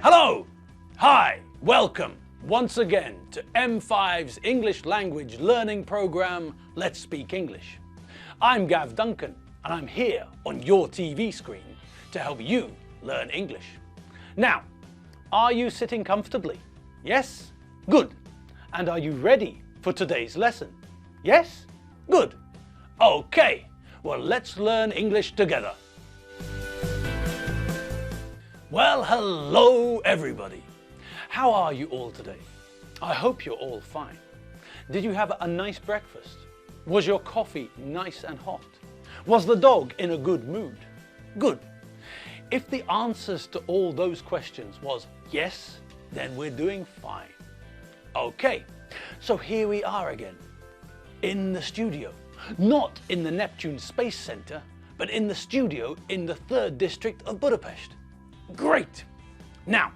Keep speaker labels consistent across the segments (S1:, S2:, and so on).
S1: Hello! Hi! Welcome once again to M5's English language learning program, Let's Speak English. I'm Gav Duncan and I'm here on your TV screen to help you learn English. Now, are you sitting comfortably? Yes? Good. And are you ready for today's lesson? Yes? Good. Okay, well let's learn English together. Well, hello everybody. How are you all today? I hope you're all fine. Did you have a nice breakfast? Was your coffee nice and hot? Was the dog in a good mood? Good. If the answers to all those questions was yes, then we're doing fine. Okay, so here we are again, in the studio. Not in the Neptune Space Center, but in the studio in the 3rd district of Budapest. Great! Now,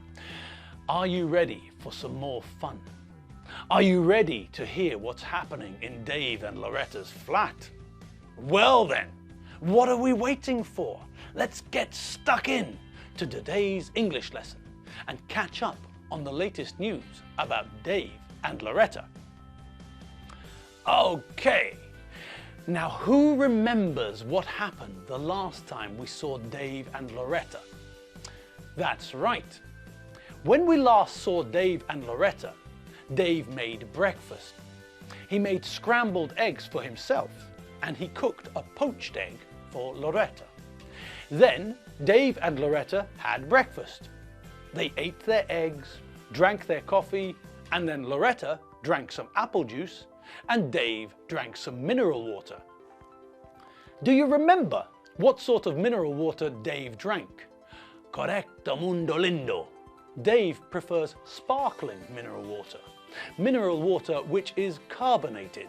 S1: are you ready for some more fun? Are you ready to hear what's happening in Dave and Loretta's flat? Well then, what are we waiting for? Let's get stuck in to today's English lesson and catch up on the latest news about Dave and Loretta. Okay, now who remembers what happened the last time we saw Dave and Loretta? That's right. When we last saw Dave and Loretta, Dave made breakfast. He made scrambled eggs for himself and he cooked a poached egg for Loretta. Then Dave and Loretta had breakfast. They ate their eggs, drank their coffee, and then Loretta drank some apple juice and Dave drank some mineral water. Do you remember what sort of mineral water Dave drank? Correcto mundo lindo. Dave prefers sparkling mineral water which is carbonated,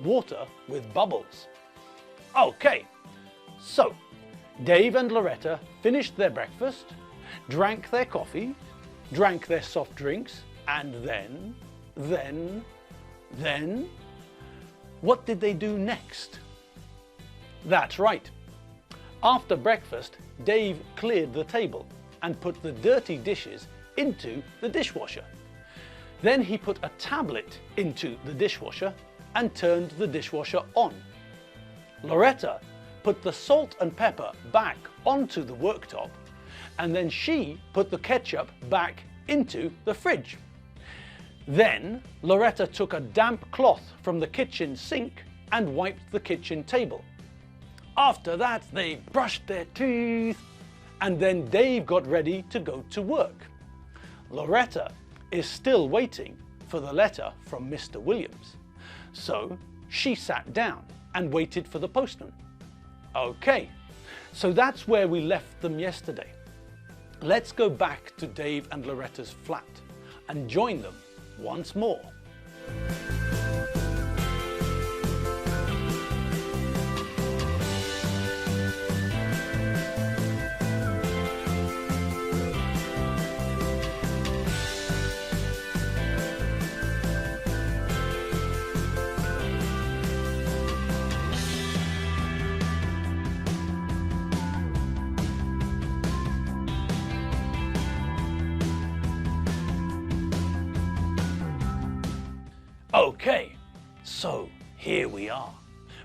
S1: water with bubbles. Okay, so Dave and Loretta finished their breakfast, drank their coffee, drank their soft drinks, and then, what did they do next? That's right. After breakfast, Dave cleared the table and put the dirty dishes into the dishwasher. Then he put a tablet into the dishwasher and turned the dishwasher on. Loretta put the salt and pepper back onto the worktop, and then she put the ketchup back into the fridge. Then Loretta took a damp cloth from the kitchen sink and wiped the kitchen table. After that, they brushed their teeth, and then Dave got ready to go to work. Loretta is still waiting for the letter from Mr. Williams, so she sat down and waited for the postman. Okay, so that's where we left them yesterday. Let's go back to Dave and Loretta's flat and join them once more. Okay, so here we are,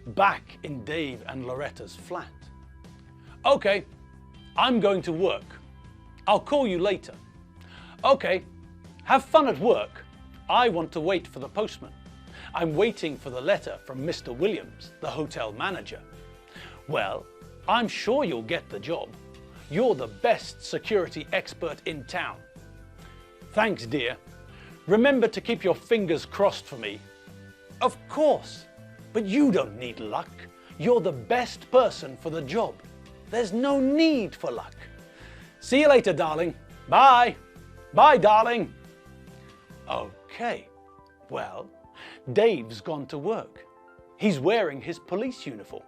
S1: back in Dave and Loretta's flat. Okay, I'm going to work. I'll call you later. Okay, have fun at work. I want to wait for the postman. I'm waiting for the letter from Mr. Williams, the hotel manager. Well, I'm sure you'll get the job. You're the best security expert in town. Thanks, dear. Remember to keep your fingers crossed for me. Of course, but you don't need luck. You're the best person for the job. There's no need for luck. See you later, darling. Bye. Bye, darling. Okay, well, Dave's gone to work. He's wearing his police uniform.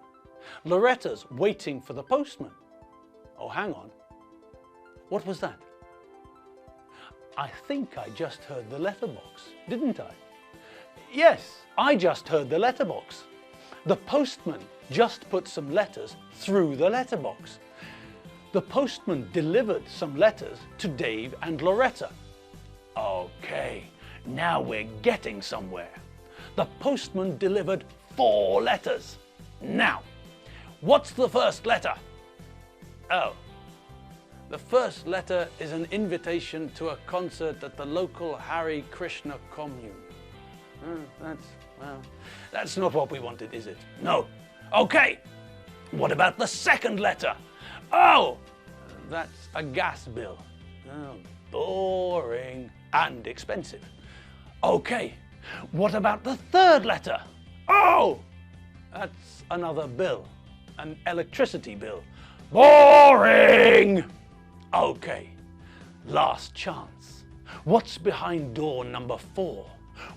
S1: Loretta's waiting for the postman. Oh, hang on. What was that? I think I just heard the letterbox, didn't I? Yes, I just heard the letterbox. The postman just put some letters through the letterbox. The postman delivered some letters to Dave and Loretta. Okay, now we're getting somewhere. The postman delivered 4 letters. Now, what's the first letter? Oh, the first letter is an invitation to a concert at the local Hare Krishna commune. That's not what we wanted, is it? No. Okay, what about the second letter? Oh, that's a gas bill. Oh, boring and expensive. Okay, what about the third letter? Oh, that's another bill, an electricity bill. Boring! Okay, last chance. What's behind door number 4?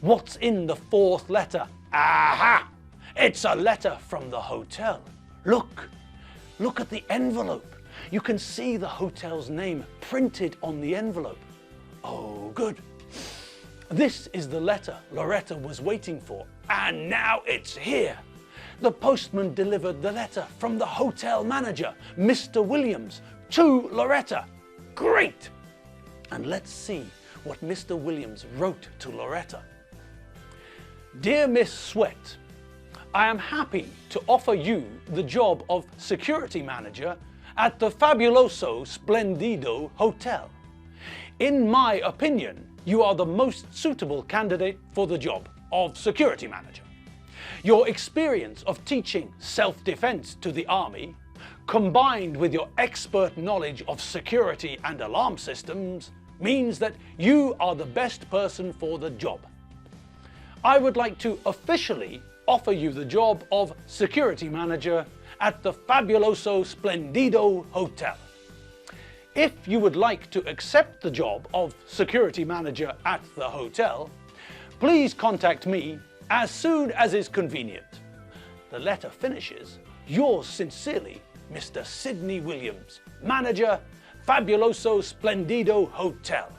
S1: What's in the 4th letter? Aha! It's a letter from the hotel. Look at the envelope. You can see the hotel's name printed on the envelope. Oh, good. This is the letter Loretta was waiting for, and now it's here. The postman delivered the letter from the hotel manager, Mr. Williams, to Loretta. Great! And let's see what Mr. Williams wrote to Loretta. Dear Miss Sweat, I am happy to offer you the job of security manager at the Fabuloso Splendido Hotel. In my opinion, you are the most suitable candidate for the job of security manager. Your experience of teaching self-defense to the army, combined with your expert knowledge of security and alarm systems, means that you are the best person for the job. I would like to officially offer you the job of security manager at the Fabuloso Splendido Hotel. If you would like to accept the job of security manager at the hotel, please contact me as soon as is convenient. The letter finishes, yours sincerely, Mr. Sidney Williams, manager, Fabuloso Splendido Hotel.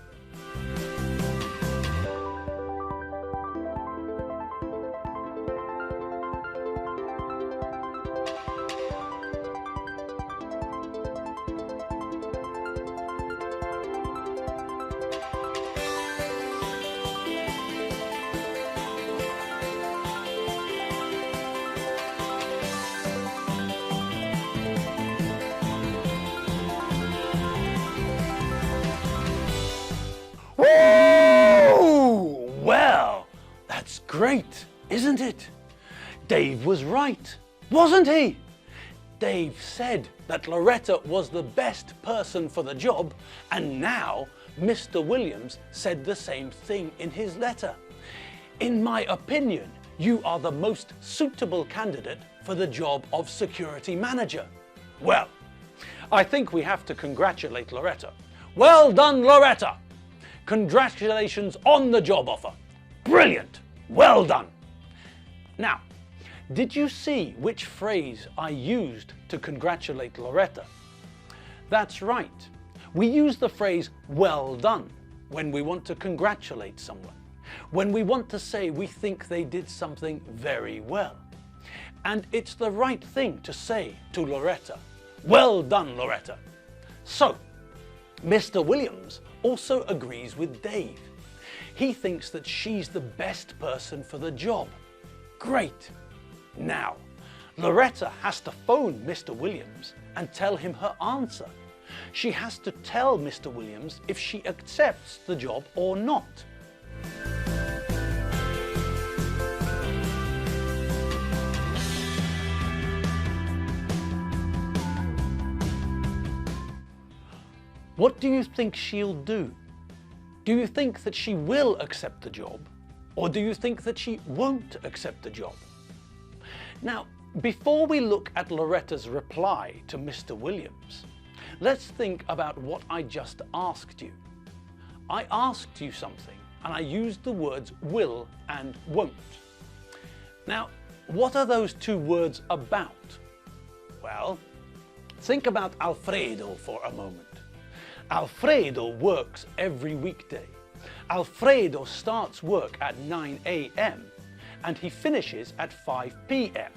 S1: Well, that's great, isn't it? Dave was right, wasn't he? Dave said that Loretta was the best person for the job, and now Mr. Williams said the same thing in his letter. In my opinion, you are the most suitable candidate for the job of security manager. Well, I think we have to congratulate Loretta. Well done, Loretta! Congratulations on the job offer. Brilliant! Well done! Now, did you see which phrase I used to congratulate Loretta? That's right. We use the phrase well done when we want to congratulate someone, when we want to say we think they did something very well. And it's the right thing to say to Loretta. Well done, Loretta. So, Mr. Williams also agrees with Dave. He thinks that she's the best person for the job. Great! Now, Loretta has to phone Mr. Williams and tell him her answer. She has to tell Mr. Williams if she accepts the job or not. What do you think she'll do? Do you think that she will accept the job, or do you think that she won't accept the job? Now, before we look at Loretta's reply to Mr. Williams, let's think about what I just asked you. I asked you something, and I used the words will and won't. Now, what are those two words about? Well, think about Alfredo for a moment. Alfredo works every weekday. Alfredo starts work at 9 a.m. and he finishes at 5 p.m.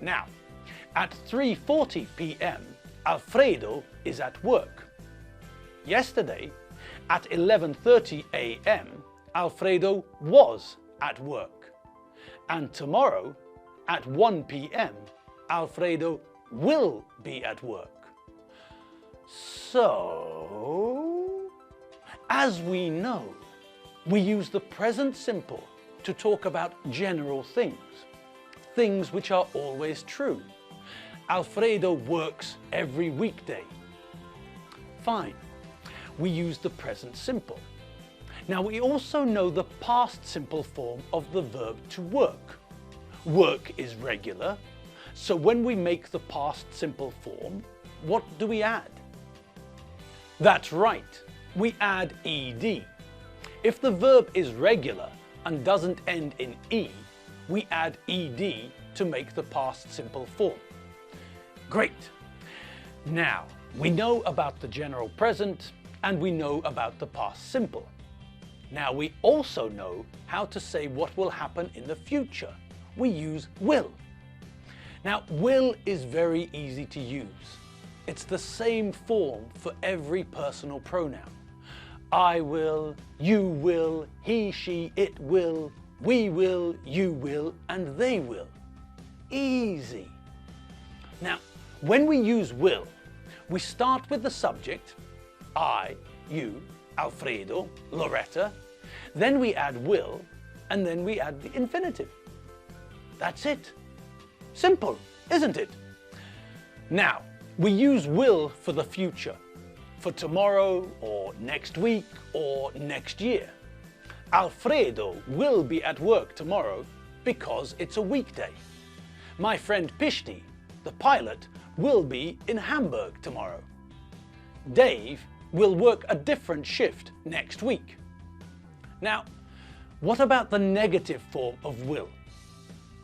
S1: Now, at 3:40 p.m., Alfredo is at work. Yesterday, at 11:30 a.m., Alfredo was at work. And tomorrow, at 1 p.m., Alfredo will be at work. So, as we know, we use the present simple to talk about general things which are always true. Alfredo works every weekday. Fine, we use the present simple. Now we also know the past simple form of the verb to work. Work is regular, so when we make the past simple form, what do we add? That's right, we add ed. If the verb is regular and doesn't end in e, we add ed to make the past simple form. Great! Now, we know about the general present and we know about the past simple. Now we also know how to say what will happen in the future. We use will. Now, will is very easy to use. It's the same form for every personal pronoun. I will, you will, he, she, it will, we will, you will, and they will. Easy. Now, when we use will, we start with the subject, I, you, Alfredo, Loretta, then we add will, and then we add the infinitive. That's it. Simple, isn't it? Now, we use will for the future, for tomorrow, or next week, or next year. Alfredo will be at work tomorrow because it's a weekday. My friend Pishti, the pilot, will be in Hamburg tomorrow. Dave will work a different shift next week. Now, what about the negative form of will?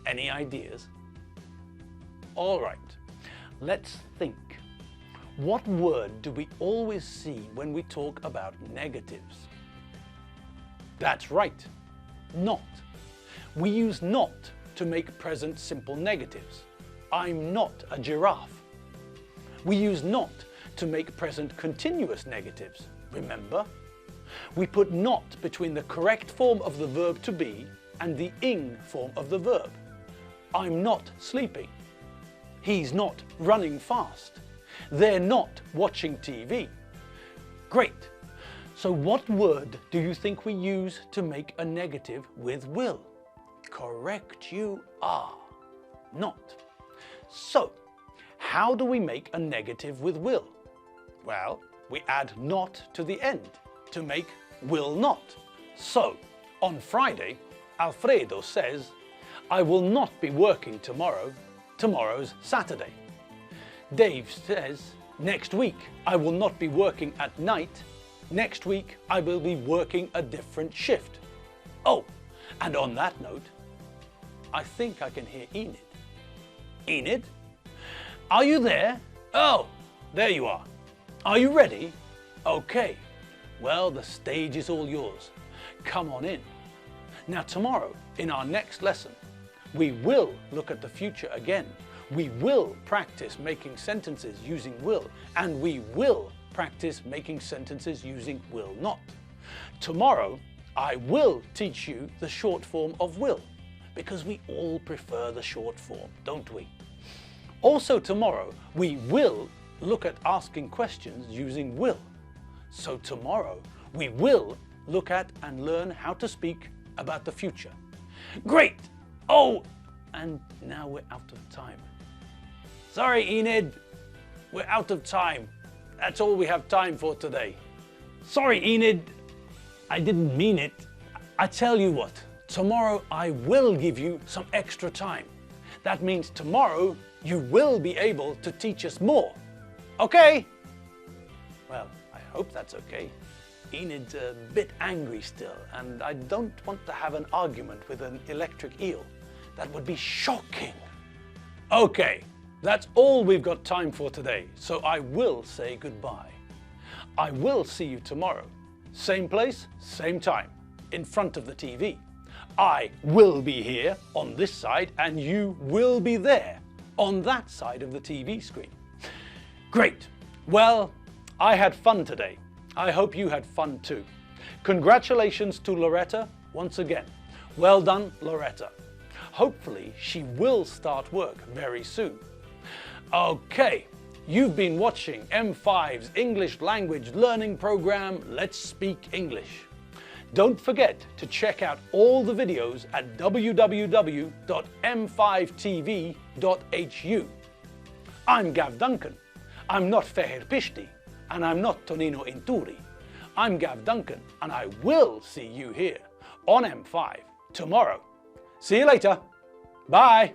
S1: Any ideas? All right, let's think. What word do we always see when we talk about negatives? That's right, not. We use not to make present simple negatives. I'm not a giraffe. We use not to make present continuous negatives, remember? We put not between the correct form of the verb to be and the ing form of the verb. I'm not sleeping. He's not running fast. They're not watching TV. Great. So what word do you think we use to make a negative with will? Correct you are. Not. So, how do we make a negative with will? Well, we add not to the end to make will not. So, on Friday, Alfredo says, I will not be working tomorrow. Tomorrow's Saturday. Dave says, next week I will not be working at night. Next week I will be working a different shift. Oh, and on that note, I think I can hear Enid. Enid? Are you there? Oh, there you are. Are you ready? Okay. Well, the stage is all yours. Come on in. Now tomorrow, in our next lesson, we will look at the future again. We will practice making sentences using will, and we will practice making sentences using will not. Tomorrow, I will teach you the short form of will, because we all prefer the short form, don't we? Also tomorrow, we will look at asking questions using will. So tomorrow, we will look at and learn how to speak about the future. Great! Oh, and now we're out of time. Sorry, Enid, we're out of time. That's all we have time for today. Sorry, Enid, I didn't mean it. I tell you what, tomorrow I will give you some extra time. That means tomorrow you will be able to teach us more. Okay? Well, I hope that's okay. Enid's a bit angry still, and I don't want to have an argument with an electric eel. That would be shocking. Okay, that's all we've got time for today, so I will say goodbye. I will see you tomorrow. Same place, same time, in front of the TV. I will be here on this side, and you will be there on that side of the TV screen. Great. Well, I had fun today. I hope you had fun too. Congratulations to Loretta once again. Well done, Loretta. Hopefully she will start work very soon. Okay, you've been watching M5's English language learning program, Let's Speak English. Don't forget to check out all the videos at www.m5tv.hu. I'm Gav Duncan. I'm not Feher Pishti, and I'm not Tonino Inturi. I'm Gav Duncan, and I will see you here on M5 tomorrow. See you later. Bye.